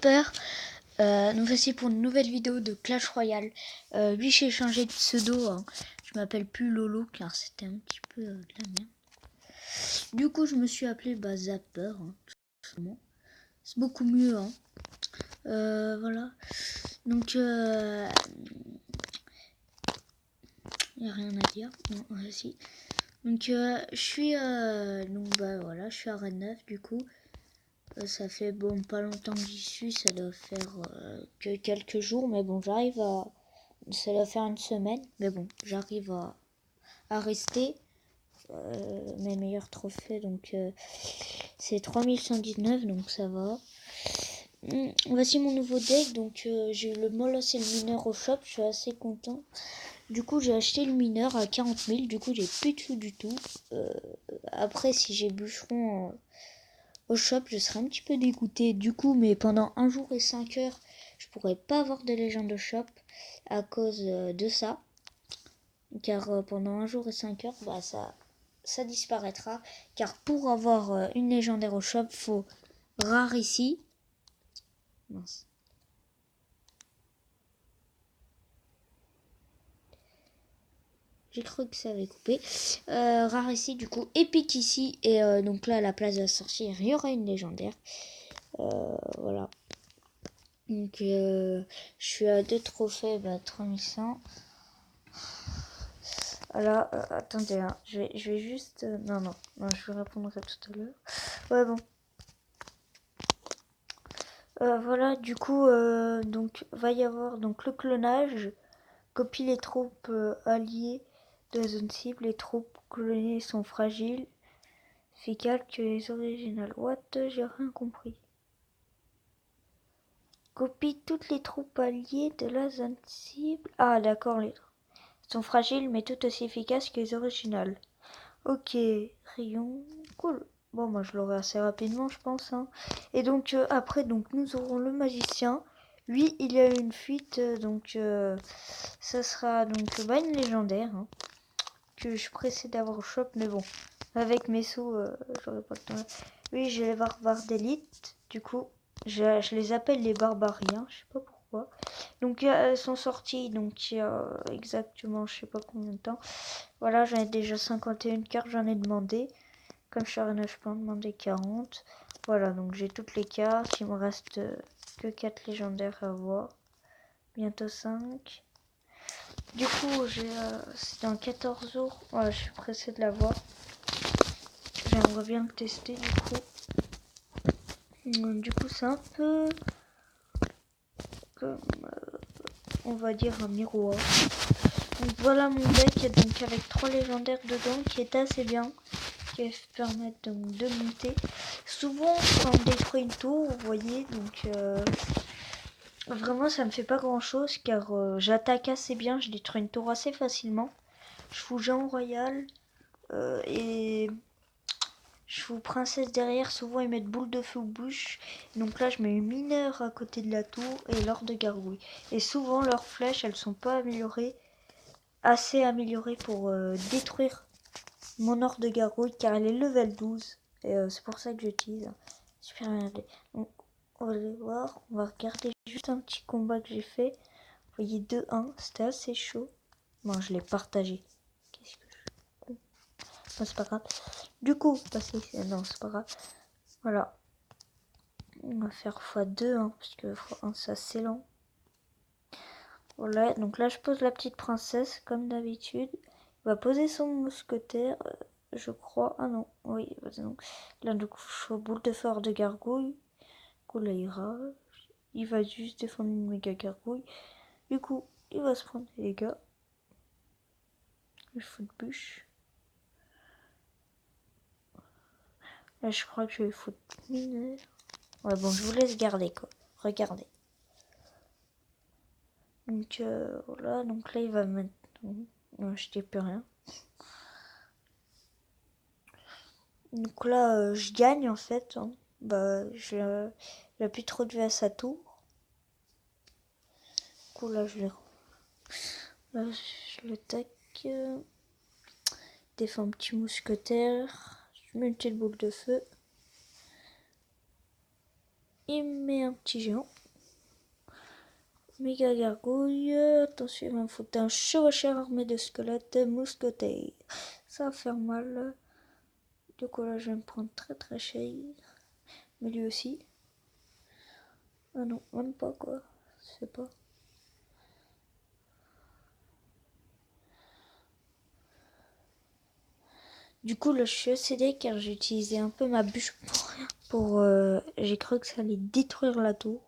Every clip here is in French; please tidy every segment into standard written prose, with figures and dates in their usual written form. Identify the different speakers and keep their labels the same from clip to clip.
Speaker 1: Zapper. Nous voici pour une nouvelle vidéo de Clash Royale. Oui, j'ai changé de pseudo. Hein. Je m'appelle plus Lolo car c'était un petit peu de la merde. Du coup, je me suis appelé Zapper. Hein, tout simplement. C'est beaucoup mieux. Hein. Voilà. Donc, il n'y a rien à dire. Non, si. Donc, je suis voilà, je suis à Rennes 9 du coup. Ça fait pas longtemps que j'y suis, ça doit faire que quelques jours, mais bon, ça doit faire une semaine, mais bon, j'arrive à rester. Mes meilleurs trophées, donc c'est 3119, donc ça va. Voici mon nouveau deck, donc j'ai eu le molosse et le mineur au shop, je suis assez content. Du coup, j'ai acheté le mineur à 40 000, du coup, j'ai plus de sous du tout. Après, si j'ai bûcheron au shop, je serais un petit peu dégoûté du coup, mais pendant 1 jour et 5 heures, je pourrais pas avoir de légende au shop à cause de ça. Car pendant 1 jour et 5 heures, ça disparaîtra. Car pour avoir une légendaire au shop, faut rare ici. Mince. J'ai cru que ça avait coupé. Rare ici, du coup, épique ici. Et donc là, à la place de la sorcière, il y aura une légendaire. Voilà. Donc, je suis à 2 trophées, 3100. Alors, attendez, hein, je vais juste... non, je vous répondrai tout à l'heure. Ouais, bon. Voilà, du coup, donc, va y avoir donc le clonage. Copie les troupes alliées de la zone cible. Les troupes clonées sont fragiles. Efficaces que les originales. What? J'ai rien compris. Copie toutes les troupes alliées de la zone cible. Ah, d'accord, les troupes sont fragiles mais tout aussi efficaces que les originales. Ok, rayon, cool. Bon, moi je l'aurai assez rapidement, je pense. Hein. Et donc après, donc nous aurons le magicien. Lui, il y a eu une fuite, donc ça sera donc une légendaire hein, que je pressais d'avoir au shop, mais bon, avec mes sous, j'aurais pas le temps. Oui, j'ai les barbares d'élite. Du coup, je les appelle les barbariens. Je sais pas pourquoi. Donc elles sont sorties, donc il y a exactement, je sais pas combien de temps. Voilà, j'en ai déjà 51 cartes, j'en ai demandé. Comme je suis à 9, je peux en demander 40. Voilà, donc j'ai toutes les cartes. Il me reste que 4 légendaires à voir. Bientôt 5. Du coup, c'est dans 14 jours. Voilà, je suis pressée de l'avoir. J'aimerais bien le tester du coup. Du coup, c'est un peu comme, on va dire, un miroir. Donc voilà mon deck, donc avec 3 légendaires dedans, qui est assez bien. Qui permettent donc de monter. Souvent quand on détruit une tour, vous voyez, donc vraiment ça me fait pas grand chose car j'attaque assez bien, je détruis une tour assez facilement. Je fous géant royal et je fous princesse derrière, souvent ils mettent boule de feu ou bouche. Donc là je mets une mineur à côté de la tour et l'or de gargouille. Et souvent leurs flèches elles sont pas améliorées, assez améliorées pour détruire mon or de gargouille car elle est level 12 et c'est pour ça que j'utilise. Super bien. Donc on va aller voir, on va regarder juste un petit combat que j'ai fait. Vous voyez 2-1, c'était assez chaud. Bon, je l'ai partagé. Qu'est-ce que je... Bon, c'est pas grave. Du coup, non, c'est pas grave. Voilà. On va faire x2 hein, parce que x1 c'est assez lent. Voilà, donc là je pose la petite princesse comme d'habitude. On va poser son mousquetaire. Je crois. Ah non, oui, donc là du coup je fais boule de feu de gargouille. Du coup là il rage. Il va juste défendre une méga gargouille. Du coup, il va se prendre des dégâts. Il faut de bûche. Là je crois que je vais foutre mineur. Ouais bon je vous laisse garder quoi. Regardez. Donc voilà, donc là il va mettre. Non, je dis plus rien. Donc là, je gagne en fait. Hein. Il a plus trop de vie à sa tour. Du coup, là, là, je le tac. Défends un petit mousquetaire. Je mets une petite boule de feu. il met un petit géant. Méga gargouille. Attention, il me faut un chevaucheur armé de squelettes mousquetaires. Ça va faire mal. Du coup là je vais me prendre très cher. Mais lui aussi. Ah non, même pas quoi. Je sais pas. Du coup là je suis OCD car j'ai utilisé un peu ma bûche pour j'ai cru que ça allait détruire la tour.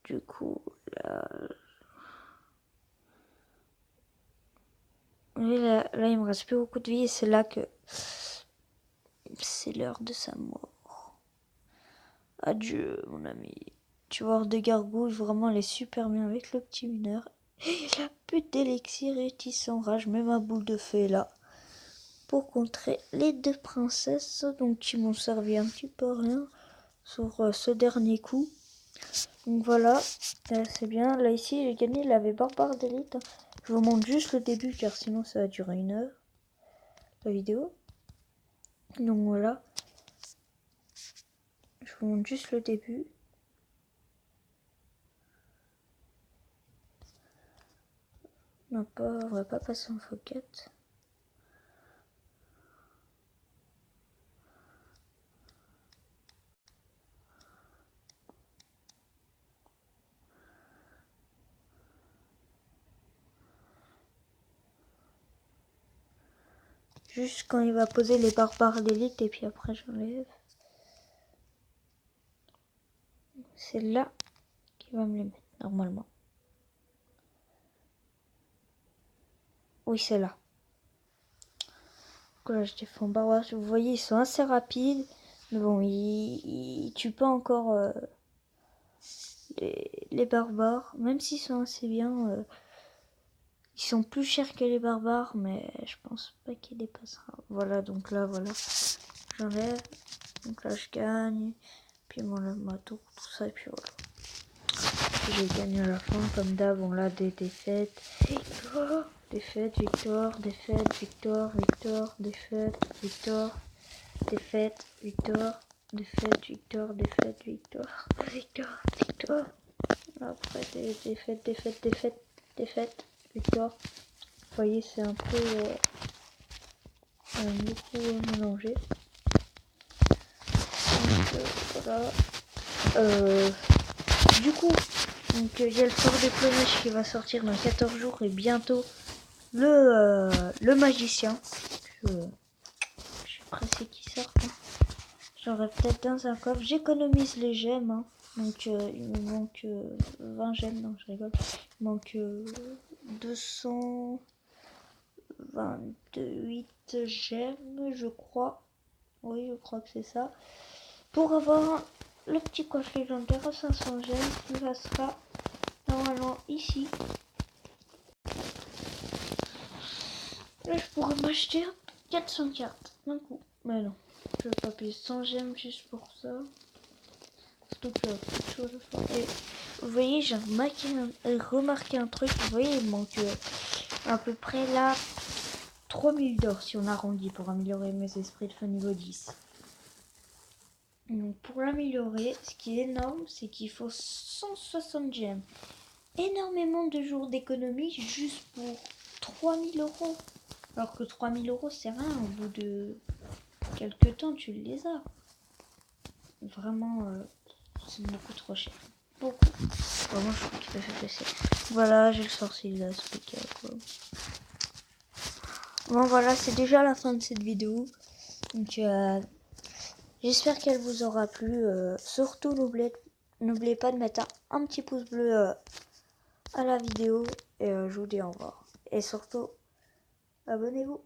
Speaker 1: Du coup là... Oui, là il me reste plus beaucoup de vie et c'est là que c'est l'heure de sa mort. Adieu mon ami. Tu vois, de gargouille, vraiment elle est super bien avec le petit mineur. Et il a plus d'élixir et il s'enrage, même ma boule de feu est là. Pour contrer les deux princesses, donc qui m'ont servi un petit peu rien sur ce dernier coup. Donc voilà, c'est bien. Là ici j'ai gagné, il avait barbare d'élite. Je vous montre juste le début car sinon ça va durer 1 heure la vidéo. Donc voilà. Je vous montre juste le début. On va pas passer en focette. Juste quand il va poser les barbares d'élite et puis après j'enlève. C'est là qu'il va me les mettre normalement. Oui, c'est là. Donc là je défends barbares. Vous voyez, ils sont assez rapides. Mais bon, ils tuent pas encore les barbares. Même s'ils sont assez bien. Ils sont plus chers que les barbares. Mais je pense pas qu'ils dépassera. Voilà, donc là, voilà. J'enlève. Donc là je gagne. Puis j'enlève ma tour, tout ça. Et puis voilà. J'ai gagné à la fin, comme d'hab, on a des défaites. Victoire, défaite, victoire, défaite, victoire, victoire, défaite, victoire, défaite, victoire, défaite, victoire, défaite, victoire, victoire, victoire. Après des défaites, défaite, défaite, défaite, victoire. Vous voyez, c'est un peu beaucoup mélangé. Donc voilà. Du coup, donc il y a le fort des Plonages qui va sortir dans 14 jours et bientôt le magicien. Je suis pressé qu'il sorte. Hein. J'aurais peut-être dans un coffre. J'économise les gemmes. Hein. Donc il me manque 20 gemmes. Non, je rigole. Il me manque 228 gemmes, je crois. Oui, je crois que c'est ça. Pour avoir le petit coffre légendaire à 500 gemmes qui sera normalement ici. Là, je pourrais m'acheter 400 cartes d'un coup. Mais non, je vais pas payer 100 gemmes juste pour ça. Surtout qu'il y a beaucoup de choses à faire. Et vous voyez, j'ai remarqué un truc. Vous voyez, il manque à peu près là 3000 d'or si on arrondit pour améliorer mes esprits de feu niveau 10. Donc pour l'améliorer, ce qui est énorme, c'est qu'il faut 160 gemmes. Énormément de jours d'économie juste pour 3000 euros. Alors que 3000 euros, c'est rien. Au bout de quelques temps, tu les as. Vraiment, c'est beaucoup trop cher. Beaucoup. Vraiment, je trouve qu'il peut faire passer. Voilà, j'ai le sorcier là, expliqué quoi. Bon, voilà, c'est déjà la fin de cette vidéo. Donc, j'espère qu'elle vous aura plu. Surtout, n'oubliez pas de mettre un petit pouce bleu à la vidéo. Et je vous dis au revoir. Et surtout, abonnez-vous.